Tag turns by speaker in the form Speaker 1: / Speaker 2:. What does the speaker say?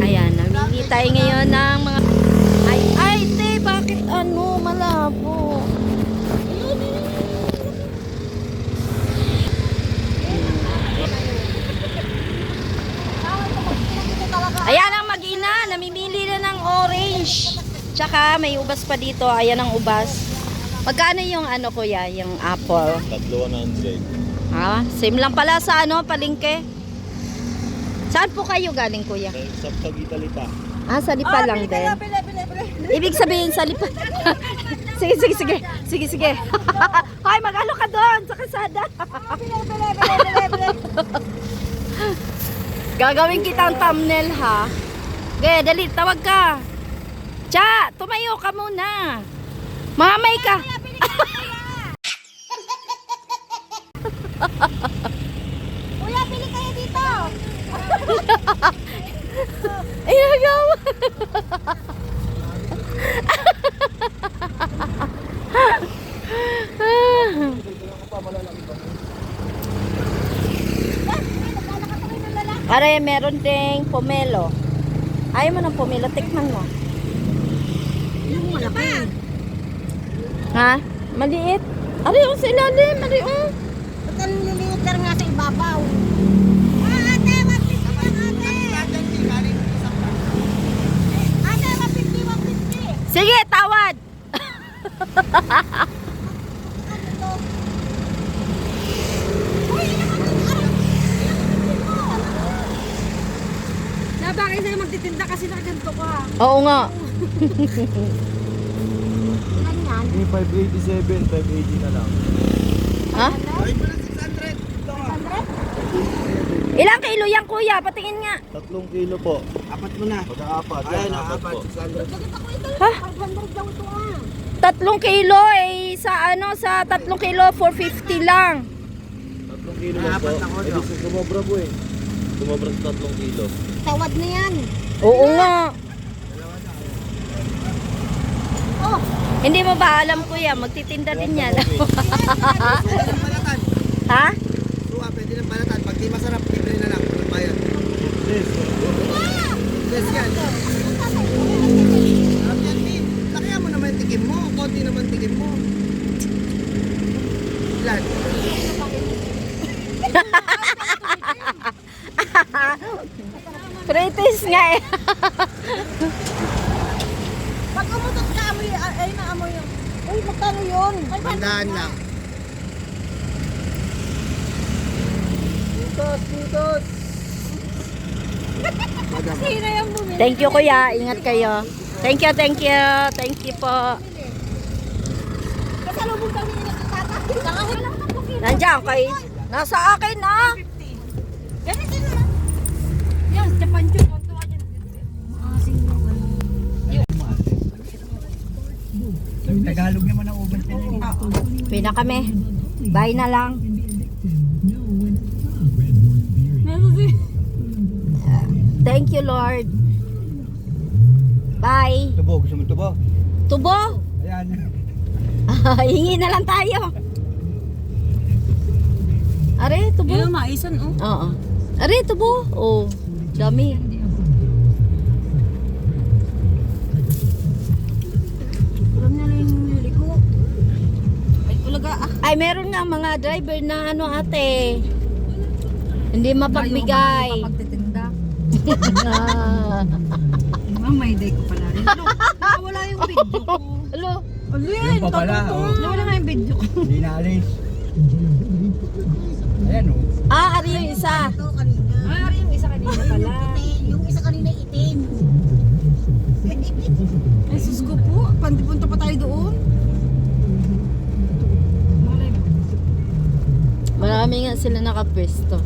Speaker 1: Ayan, namili tayo ngayon ng mga... Ay, te, bakit ano, malabo? Ayan ang mag-ina, namimili na ng orange. Tsaka may ubas pa dito, ayan ang ubas. Magkano yung ano kuya, yung apple?
Speaker 2: 300.
Speaker 1: Ha? Same lang pala sa ano, palengke. Saan po kayo galing kuya?
Speaker 2: Sa Pag-Italita.
Speaker 1: Ah, sa Lipa lang din. Ibig sabihin sa Lipa. Sige. Hoy, mag-ano ka doon sa kasada. Gagawin kitang thumbnail ha. Okay, dali, tawag ka. Cha, tumayo ka muna. Mamay ka.
Speaker 3: Kuya, pili kayo dito.
Speaker 1: Ay, nagawa. Pare, meron ding pomelo. Ayaw mo ng pomelo, tikman mo.
Speaker 3: Yung malaki.
Speaker 1: Ha? Maliit? Ari, yung sa ilalim, ari,
Speaker 3: Ba't ang liliiter nga sa ibabaw? Ate, 150 lang ate. Ate, 150.
Speaker 1: Sige, tawad.
Speaker 3: Bakit sa'yo magtitinda kasi nakaganto ka?
Speaker 1: Oo nga.
Speaker 3: Ilan yan?
Speaker 2: May 587, 580 na lang.
Speaker 1: Ha?
Speaker 2: Ay, pala 600. Ito nga.
Speaker 3: 100?
Speaker 1: Ilang kilo yan, kuya? Patingin nga.
Speaker 2: 3 kilo po.
Speaker 4: Apat mo na.
Speaker 2: Pagka-apat.
Speaker 4: Ayan,
Speaker 2: Yan, apat
Speaker 4: apat.
Speaker 2: po.
Speaker 4: 600.
Speaker 3: Bakit ako ito?
Speaker 1: Ha?
Speaker 3: 500 daw ito ah.
Speaker 1: 3 kilo eh, sa ano, sa 3 kilo, 450 lang.
Speaker 2: 3 kilo lang po.
Speaker 4: Apat na ko,
Speaker 2: Eh, di sumobra po eh. Sumobra sa 3 kilo.
Speaker 3: Tawad na yan.
Speaker 1: Oo nga.
Speaker 3: Oh,
Speaker 1: Hindi mo ba alam, kuya? Magtitinda din yan.
Speaker 4: Pwede ng balatan.
Speaker 1: Ha?
Speaker 4: Suwa, pwede ng balatan. Pag di masarap, libre na lang. Walang bayad.
Speaker 2: Yes.
Speaker 4: Yes, yan. Sarap yan, Min. Lakihan mo naman yung tikim mo. Konti naman tikim mo. Ilan?
Speaker 1: Kritis nga eh.
Speaker 3: pag umutot ka, amoy, ay na amoy yun. Uy, magkano yun?
Speaker 4: Bandaan lang. Titos. Madam.
Speaker 3: Sino yung bumili?
Speaker 1: Thank you, kuya. Ingat kayo. Thank you. Thank you po.
Speaker 3: Kasalubong daw nila ng tata. Nakahil lang ng bukid.
Speaker 1: Nandiyan kay... Nasa akin na.
Speaker 3: Ganito na lang. Yan, Japan yun. Kontuwa dyan. Maasin mo.
Speaker 4: Tagalog naman ang uban nila.
Speaker 1: Uwi na kami. Bye na lang. Thank you, Lord. Bye.
Speaker 4: Tubo, gusto mo tubo?
Speaker 1: Tubo.
Speaker 4: Ayan.
Speaker 1: Hingi na lang tayo. Are, tubo.
Speaker 3: Yung maisan, oh.
Speaker 1: Oo. Are, tubo. Oh, dami.
Speaker 3: Alam niya na yung liliko. Ay, ulaga ah.
Speaker 1: Ay, meron nga mga driver na ano ate. Hindi mapagbigay.
Speaker 3: Pagtitinda.
Speaker 1: Ah.
Speaker 3: May day ko pala rin. Wala yung video ko.
Speaker 1: Hello.
Speaker 3: Alin,
Speaker 4: Yung pa pala, oh.
Speaker 3: Wala nga yung video ko.
Speaker 4: Hindi na alis. Ayan o.
Speaker 1: Ah, ari yung isa.
Speaker 3: Ito kanina. Ay, yung isa kanina pala. Yung isa kanina itim. Ay, sus ko po. Punta pa tayo doon.
Speaker 1: Marami nga sila nakapwesto.